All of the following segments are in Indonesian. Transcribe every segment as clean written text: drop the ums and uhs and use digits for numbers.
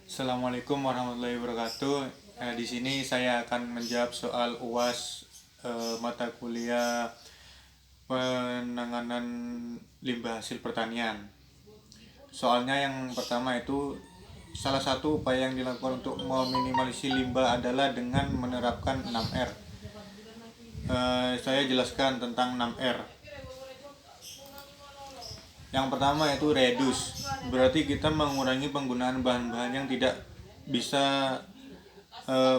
Assalamualaikum warahmatullahi wabarakatuh. Di sini saya akan menjawab soal UAS mata kuliah penanganan limbah hasil pertanian. Soalnya yang pertama itu salah satu upaya yang dilakukan untuk meminimalisir limbah adalah dengan menerapkan 6R. Saya jelaskan tentang 6R. Yang pertama yaitu reduce. Berarti kita mengurangi penggunaan bahan-bahan yang tidak bisa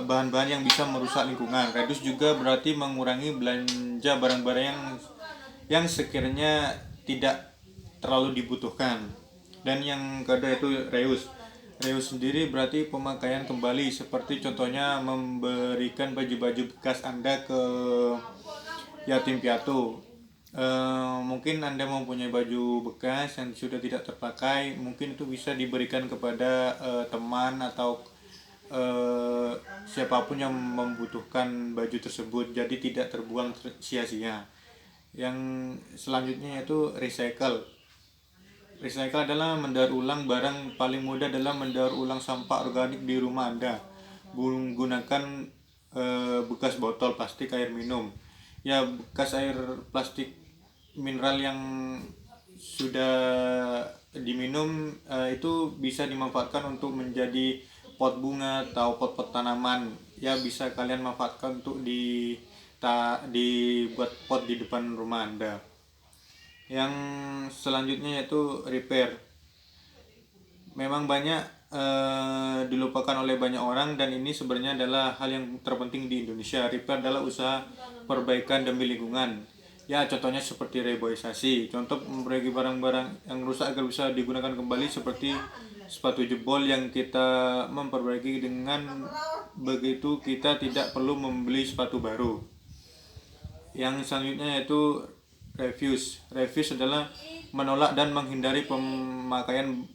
bahan-bahan yang bisa merusak lingkungan. Reduce juga berarti mengurangi belanja barang-barang yang sekiranya tidak terlalu dibutuhkan. Dan yang kedua itu reuse. Reuse sendiri berarti pemakaian kembali, seperti contohnya memberikan baju-baju bekas Anda ke yatim piatu. Mungkin Anda mempunyai baju bekas yang sudah tidak terpakai, mungkin itu bisa diberikan kepada teman atau siapapun yang membutuhkan baju tersebut, jadi tidak terbuang sia-sia. Yang selanjutnya yaitu recycle. Recycle adalah mendaur ulang. Barang paling mudah adalah mendaur ulang sampah organik di rumah Anda. Menggunakan bekas botol plastik air minum. Ya, bekas air plastik mineral yang sudah diminum itu bisa dimanfaatkan untuk menjadi pot bunga atau pot-pot tanaman. Ya, bisa kalian manfaatkan untuk dibuat pot di depan rumah Anda. Yang selanjutnya yaitu repair. Memang banyak dilupakan oleh banyak orang, dan ini sebenarnya adalah hal yang terpenting di Indonesia. Repair adalah usaha perbaikan demi lingkungan. Ya, contohnya seperti reboisasi. Contoh memperbaiki barang-barang yang rusak agar bisa digunakan kembali, seperti sepatu jebol yang kita memperbaiki. Dengan begitu kita tidak perlu membeli sepatu baru. Yang selanjutnya yaitu refuse. Refuse adalah menolak dan menghindari pemakaian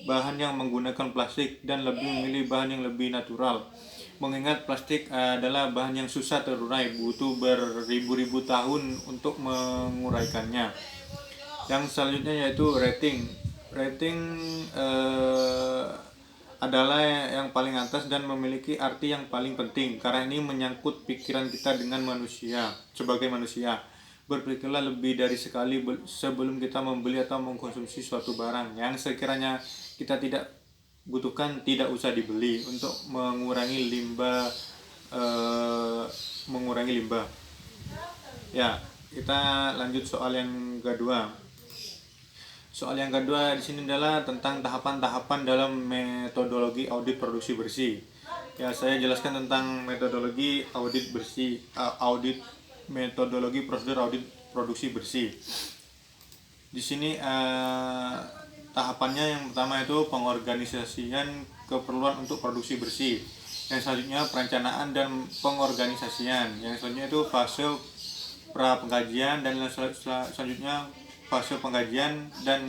bahan yang menggunakan plastik dan lebih memilih bahan yang lebih natural. Mengingat plastik adalah bahan yang susah terurai, butuh beribu-ribu tahun untuk menguraikannya. Yang selanjutnya yaitu rating. Rating adalah yang paling atas dan memiliki arti yang paling penting, karena ini menyangkut pikiran kita dengan manusia. Sebagai manusia, berpikirlah lebih dari sekali sebelum kita membeli atau mengkonsumsi suatu barang. Yang sekiranya kita tidak butuhkan, tidak usah dibeli, untuk mengurangi limbah. Ya, kita lanjut soal yang kedua. Soal yang kedua di sini adalah tentang tahapan-tahapan dalam metodologi audit produksi bersih. Ya, saya jelaskan tentang metodologi audit bersih, metodologi prosedur audit produksi bersih. Di sini tahapannya yang pertama itu pengorganisasian keperluan untuk produksi bersih. Yang selanjutnya perencanaan dan pengorganisasian. Yang selanjutnya itu fase pra pengkajian, dan selanjutnya fase pengkajian, dan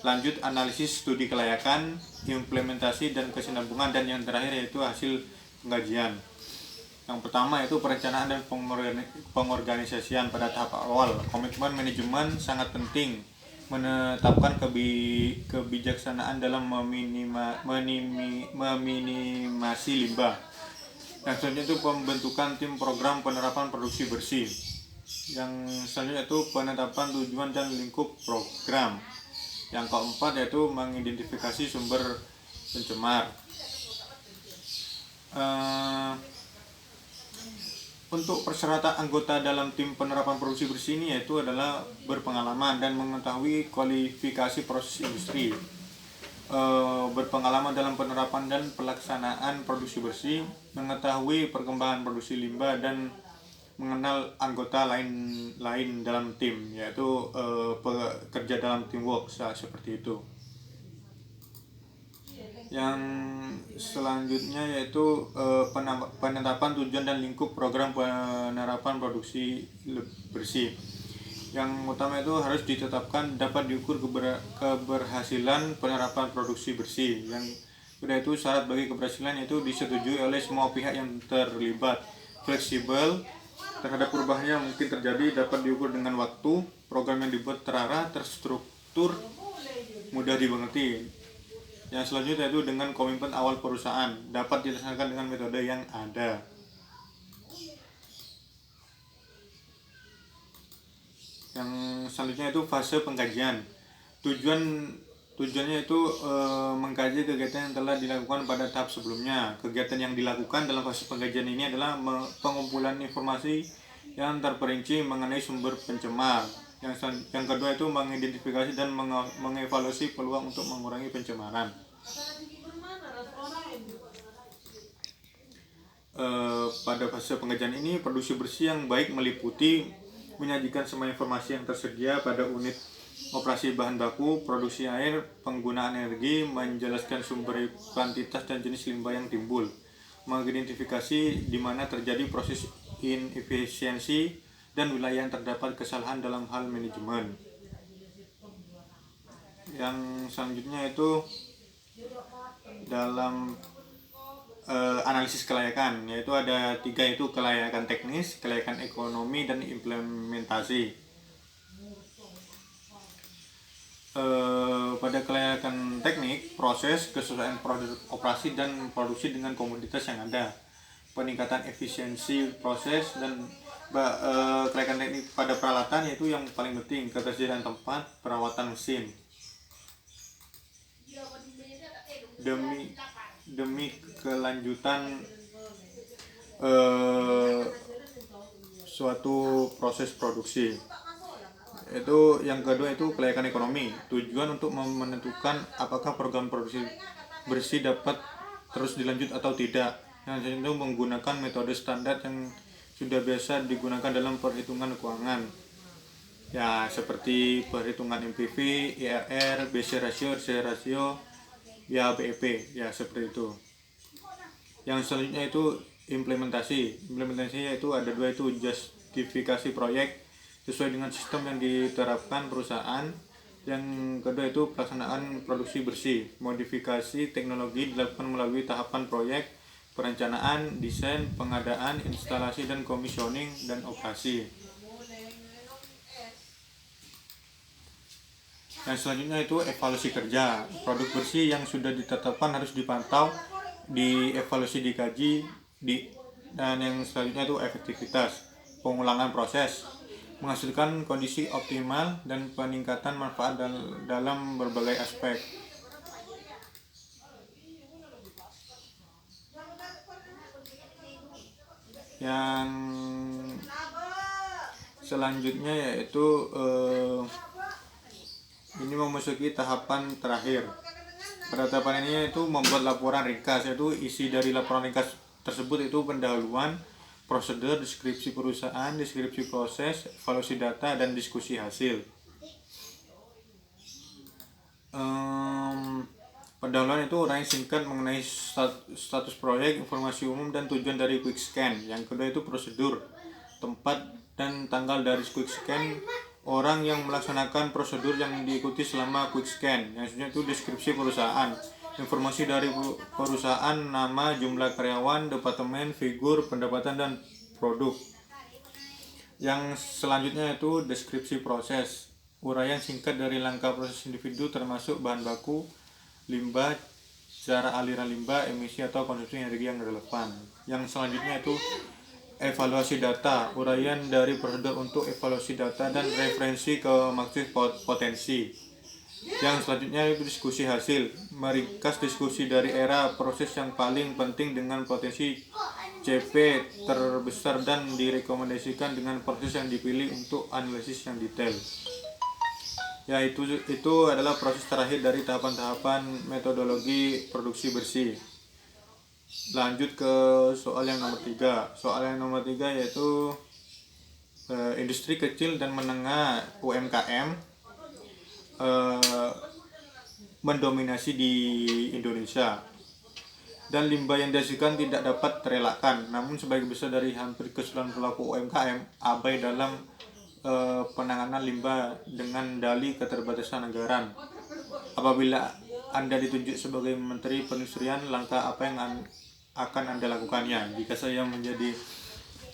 lanjut analisis studi kelayakan, implementasi dan kesinambungan, dan yang terakhir yaitu hasil pengkajian. Yang pertama yaitu perencanaan dan pengorganisasian. Pada tahap awal, komitmen manajemen sangat penting, menetapkan kebijaksanaan dalam meminimasi limbah. Yang selanjutnya itu pembentukan tim program penerapan produksi bersih. Yang selanjutnya itu penetapan tujuan dan lingkup program. Yang keempat yaitu mengidentifikasi sumber pencemar. Untuk persyaratan anggota dalam tim penerapan produksi bersih ini yaitu adalah berpengalaman dan mengetahui kualifikasi proses industri, berpengalaman dalam penerapan dan pelaksanaan produksi bersih, mengetahui perkembangan produksi limbah, dan mengenal anggota lain dalam tim, yaitu bekerja dalam teamwork seperti itu. Yang selanjutnya yaitu penetapan tujuan dan lingkup program penerapan produksi bersih. Yang utama itu harus ditetapkan dapat diukur keberhasilan penerapan produksi bersih. Yang kedua itu syarat bagi keberhasilan itu disetujui oleh semua pihak yang terlibat, fleksibel terhadap perubahan yang mungkin terjadi, dapat diukur dengan waktu, program yang dibuat terarah, terstruktur, mudah dimengerti. Yang selanjutnya itu dengan komitmen awal perusahaan dapat dilaksanakan dengan metode yang ada. Yang selanjutnya itu fase pengkajian. Tujuannya itu mengkaji kegiatan yang telah dilakukan pada tahap sebelumnya. Kegiatan yang dilakukan dalam fase pengkajian ini adalah pengumpulan informasi yang terperinci mengenai sumber pencemar. Yang kedua itu mengidentifikasi dan mengevaluasi peluang untuk mengurangi pencemaran. Pada fase pengkajian ini, produksi bersih yang baik meliputi menyajikan semua informasi yang tersedia pada unit operasi bahan baku, produksi air, penggunaan energi, menjelaskan sumber, kuantitas dan jenis limbah yang timbul, mengidentifikasi di mana terjadi proses inefisiensi dan wilayah yang terdapat kesalahan dalam hal manajemen. Yang selanjutnya itu dalam analisis kelayakan, yaitu ada 3, yaitu kelayakan teknis, kelayakan ekonomi, dan implementasi. Pada kelayakan teknik, proses, kesesuaian operasi dan produksi dengan komoditas yang ada, peningkatan efisiensi proses, dan kelayakan teknik pada peralatan, yaitu yang paling penting ketersediaan tempat, perawatan mesin. Demi kelanjutan suatu proses produksi. Itu yang kedua itu kelayakan ekonomi. Tujuan untuk menentukan apakah program produksi bersih dapat terus dilanjut atau tidak. Yang itu menggunakan metode standar yang sudah biasa digunakan dalam perhitungan keuangan. Ya, seperti perhitungan MPV, IRR, BC ratio, RC ratio, ya BEP, ya seperti itu. Yang selanjutnya itu implementasi. Yaitu ada 2, itu justifikasi proyek sesuai dengan sistem yang diterapkan perusahaan. Yang kedua itu pelaksanaan produksi bersih. Modifikasi teknologi dilakukan melalui tahapan proyek, perencanaan, desain, pengadaan, instalasi dan komisioning dan operasi. Yang selanjutnya itu evaluasi kerja. Produk bersih yang sudah ditetapkan harus dipantau, dievaluasi, dikaji, dan yang selanjutnya itu efektivitas, pengulangan proses, menghasilkan kondisi optimal dan peningkatan manfaat dalam berbagai aspek. Yang selanjutnya yaitu ini memasuki tahapan terakhir. Pada tahapan ini itu membuat laporan ringkas, yaitu isi dari laporan ringkas tersebut itu pendahuluan, prosedur, deskripsi perusahaan, deskripsi proses, evaluasi data, dan diskusi hasil. Pendahuluan itu uraian singkat mengenai status proyek, informasi umum, dan tujuan dari quick scan. Yang kedua itu prosedur, tempat dan tanggal dari quick scan, orang yang melaksanakan prosedur yang diikuti selama quick scan. Yang selanjutnya itu deskripsi perusahaan, informasi dari perusahaan, nama, jumlah karyawan, departemen, figur, pendapatan, dan produk. Yang selanjutnya itu deskripsi proses, uraian singkat dari langkah proses individu termasuk bahan baku, limbah, cara aliran limbah, emisi atau konsumsi energi yang relevan. Yang selanjutnya itu evaluasi data, uraian dari prosedur untuk evaluasi data dan referensi ke maksud potensi. Yang selanjutnya itu diskusi hasil, meringkas diskusi dari era proses yang paling penting dengan potensi CP terbesar dan direkomendasikan dengan proses yang dipilih untuk analisis yang detail. Ya, itu adalah proses terakhir dari tahapan-tahapan metodologi produksi bersih. Lanjut ke soal yang nomor 3. Soal yang nomor 3 yaitu industri kecil dan menengah UMKM mendominasi di Indonesia, dan limbah yang dihasilkan tidak dapat terelakkan. Namun sebagian besar dari hampir keseluruhan pelaku UMKM abai dalam penanganan limbah dengan dalih keterbatasan anggaran. Apabila Anda ditunjuk sebagai Menteri Perindustrian, langkah apa yang akan Anda lakukannya? Jika saya menjadi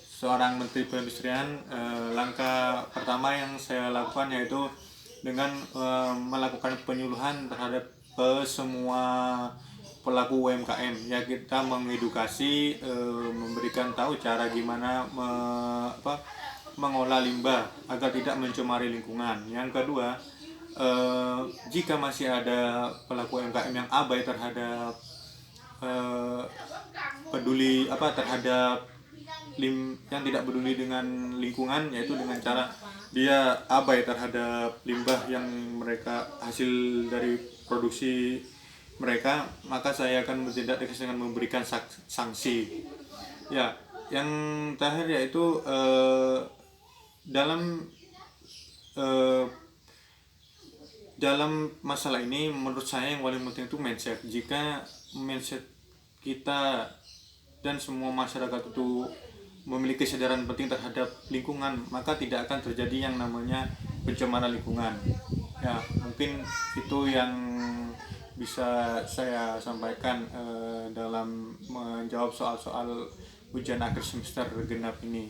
seorang Menteri Perindustrian, langkah pertama yang saya lakukan yaitu dengan melakukan penyuluhan terhadap ke semua pelaku UMKM. Ya, kita mengedukasi, memberikan tahu cara gimana mengolah limbah agar tidak mencemari lingkungan. Yang kedua, jika masih ada pelaku UMKM yang abai terhadap eh, terhadap yang tidak peduli dengan lingkungan, yaitu dengan cara dia abai terhadap limbah yang mereka hasil dari produksi mereka, maka saya akan bertindak tegas dengan memberikan sanksi. Ya, yang terakhir yaitu dalam eh, dalam masalah ini menurut saya yang paling penting itu mindset. Jika mindset kita dan semua masyarakat itu memiliki kesadaran penting terhadap lingkungan, maka tidak akan terjadi yang namanya pencemaran lingkungan. Ya, mungkin itu yang bisa saya sampaikan dalam menjawab soal-soal ujian akhir semester genap ini.